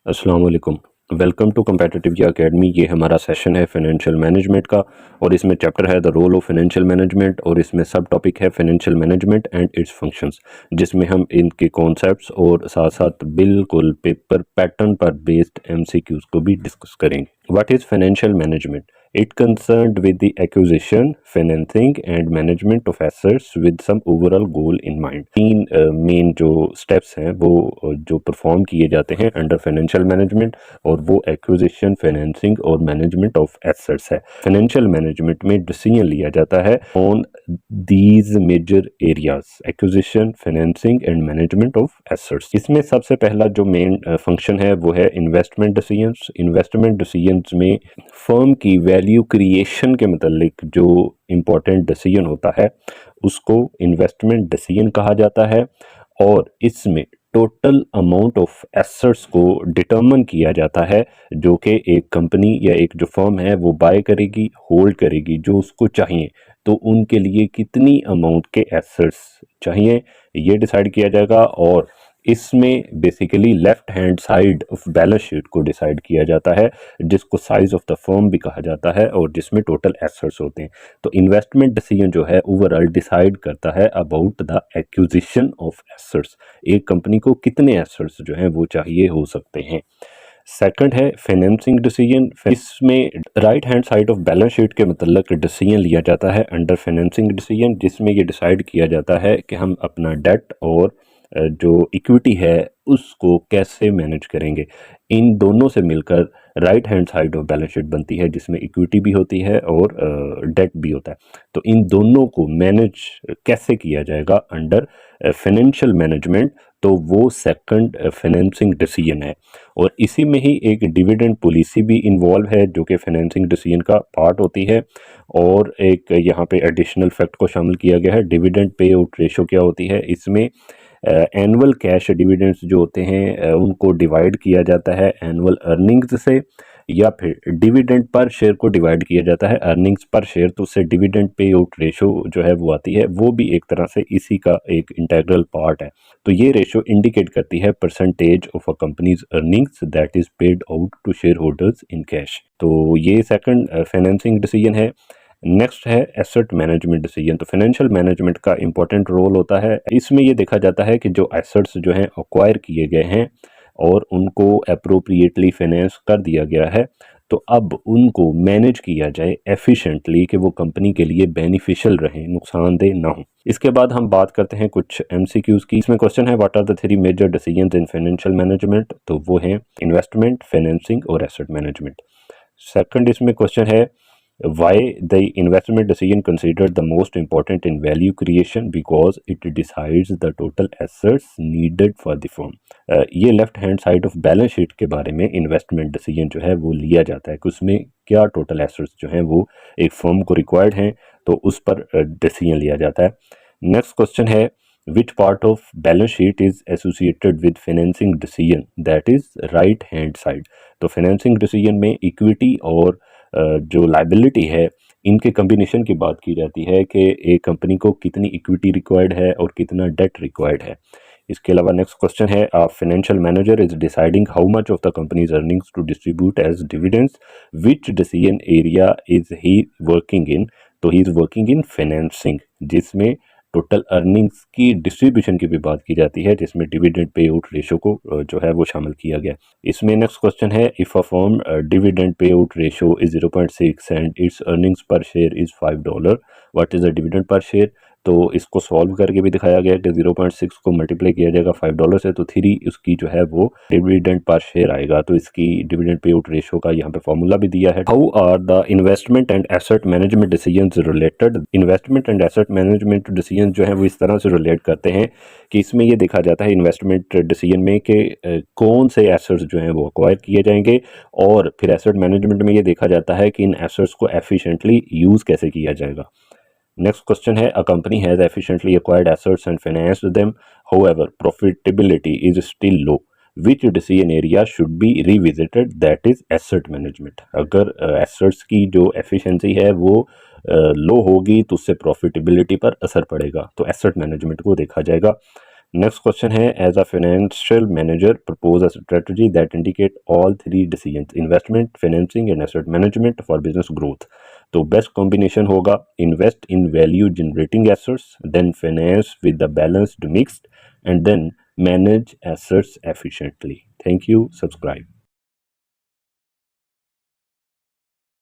अस्सलाम वालेकुम। Welcome to Competitive Academy. ये हमारा सेशन है फाइनेंशियल मैनेजमेंट का और इसमें चैप्टर है the role of financial management और इसमें सब टॉपिक है financial management and its functions, जिसमें हम इनके कॉन्सेप्ट्स और साथ साथ बिल्कुल पेपर पैटर्न पर बेस्ड एमसीक्यूज को भी डिस्कस करेंगे। What is financial management? It concerned with the acquisition, financing and management of assets with some overall goal in mind। तीन मेन जो स्टेप्स हैं वो जो परफॉर्म किए जाते हैं अंडर फाइनेंशियल मैनेजमेंट और वो एक्विजिशन, फाइनेंसिंग और मैनेजमेंट ऑफ एसेट्स है। फाइनेंशियल मैनेजमेंट में डिसीजन लिया जाता है on these major areas, acquisition, financing and management of assets. इसमें सबसे पहला जो मेन फंक्शन है वो है इन्वेस्टमेंट डिसीजंस। इन्वेस्टमेंट डिसीजंस में फर्म की वैल्यू क्रिएशन के मतलब जो इम्पोर्टेंट डिसीजन होता है उसको इन्वेस्टमेंट डिसीजन कहा जाता है और इसमें टोटल अमाउंट ऑफ एसेट्स को डिटरमिन किया जाता है जो कि एक कंपनी या एक जो फर्म है वो बाय करेगी, होल्ड करेगी जो उसको चाहिए, तो उनके लिए कितनी अमाउंट के एसेट्स चाहिए ये डिसाइड किया जाएगा। और इसमें basically left hand side of balance sheet को डिसाइड किया जाता है जिसको साइज ऑफ द फर्म भी कहा जाता है और जिसमें टोटल एसेट्स होते हैं। तो इन्वेस्टमेंट डिसीजन जो है ओवरऑल डिसाइड करता है about the acquisition of assets, एक कंपनी को कितने एसेट्स जो हैं वो चाहिए हो सकते हैं। सेकंड है फाइनेंसिंग डिसीजन। इसमें right hand side of balance sheet के मतलब डिसीजन लिया जाता है अंडर फाइनेंसिंग डिसीजन, जिसमें ये डिसाइड किया जाता है कि हम अपना डेट और जो इक्विटी है उसको कैसे मैनेज करेंगे। इन दोनों से मिलकर right hand side of balance sheet बनती है जिसमें इक्विटी भी होती है और डेट भी होता है। तो इन दोनों को मैनेज कैसे किया जाएगा अंडर फाइनेंशियल मैनेजमेंट, तो वो सेकंड फाइनेंसिंग डिसीजन है। और इसी में ही एक डिविडेंड पॉलिसी भी इन्वॉल्व है जो कि फाइनेंसिंग डिसीजन का पार्ट होती है। और एक यहाँ पे एडिशनल फैक्ट को शामिल किया गया है, डिविडेंड पे आउट रेशो क्या होती है। इसमें एनुअल कैश डिविडेंड्स जो होते हैं उनको डिवाइड किया जाता है एनुअल अर्निंग्स से, या फिर डिविडेंड पर शेयर को डिवाइड किया जाता है अर्निंग्स पर शेयर, तो उससे डिविडेंड पे आउट रेशो जो है वो आती है। वो भी एक तरह से इसी का एक इंटीग्रल पार्ट है। तो ये रेशो इंडिकेट करती है percentage of a company's earnings that is paid out to shareholders in cash. तो ये सेकंड फाइनेंसिंग डिसीजन है। नेक्स्ट है एसेट मैनेजमेंट डिसीजन। तो फाइनेंशियल मैनेजमेंट का इंपॉर्टेंट रोल होता है। इसमें ये देखा जाता है कि जो एसेट्स जो हैं अक्वायर किए गए हैं और उनको अप्रोप्रिएटली फाइनेंस कर दिया गया है, तो अब उनको मैनेज किया जाए एफिशिएंटली कि वो कंपनी के लिए बेनिफिशियल रहे, नुकसानदेह ना हो। इसके बाद हम बात करते हैं कुछ एमसीक्यूज की। इसमें क्वेश्चन है what are the three major decisions in financial management, तो वो हैं इन्वेस्टमेंट, फाइनेंसिंग और एसेट मैनेजमेंट। सेकंड इसमें क्वेश्चन है why the investment decision considered the most important in value creation, because it decides the total assets needed for the firm। ये left hand side of balance sheet के बारे में investment decision जो है वो लिया जाता है कि उसमें क्या टोटल एसेट्स जो हैं वो एक फर्म को रिक्वायर्ड हैं, तो उस पर डिसीजन लिया जाता है। नेक्स्ट क्वेश्चन है which part of balance sheet is associated with financing decision, that is right hand side। तो फाइनेंसिंग डिसीजन में इक्विटी और जो लाइबिलिटी है इनके कम्बिनेशन की बात की जाती है कि एक कंपनी को कितनी इक्विटी रिक्वायर्ड है और कितना डेट रिक्वायर्ड है। इसके अलावा नेक्स्ट क्वेश्चन है financial manager is deciding how much of the company's earnings to distribute as dividends, which decision area is he working in. तो he is working in financing, जिसमें total earnings की distribution की भी बात की जाती है, जिसमें डिविडेंड पे आउट रेशो को जो है वो शामिल किया गया। इसमें नेक्स्ट क्वेश्चन है if a firm dividend pay out ratio is 0.6 and its earnings per share is $5, what is the dividend per share. तो इसको सॉल्व करके भी दिखाया गया कि 0.6 को मल्टीप्लाई किया जाएगा $5 से, तो 3 उसकी जो है वो डिविडेंड पर शेयर आएगा। तो इसकी डिविडेंड पे आउट रेशो का यहाँ पे फॉर्मूला भी दिया है। How are the investment and asset management decisions related. Investment and asset management decision जो है वो इस तरह से रिलेट करते हैं कि इसमें ये देखा जाता है इन्वेस्टमेंट डिसीजन में कि कौन से एसेट्स जो हैं वो अक्वायर किए जाएंगे, और फिर एसेट मैनेजमेंट में ये देखा जाता है कि इन एसेट्स को एफिशिएंटली यूज़ कैसे किया जाएगा। नेक्स्ट क्वेश्चन है a company has efficiently acquired assets and financed them, however profitability is still low, which decision area should be revisited, that is asset management. अगर एसेट्स की जो एफिशिएंसी है वो लो होगी तो उससे प्रॉफिटेबिलिटी पर असर पड़ेगा, तो एसेट मैनेजमेंट को देखा जाएगा। नेक्स्ट क्वेश्चन है, as a financial manager propose a strategy that indicate all 3 decisions, investment, financing and asset management for business growth. तो बेस्ट कॉम्बिनेशन होगा invest in value generating assets, then finance with the balanced mix, and then manage assets efficiently. Thank you, subscribe.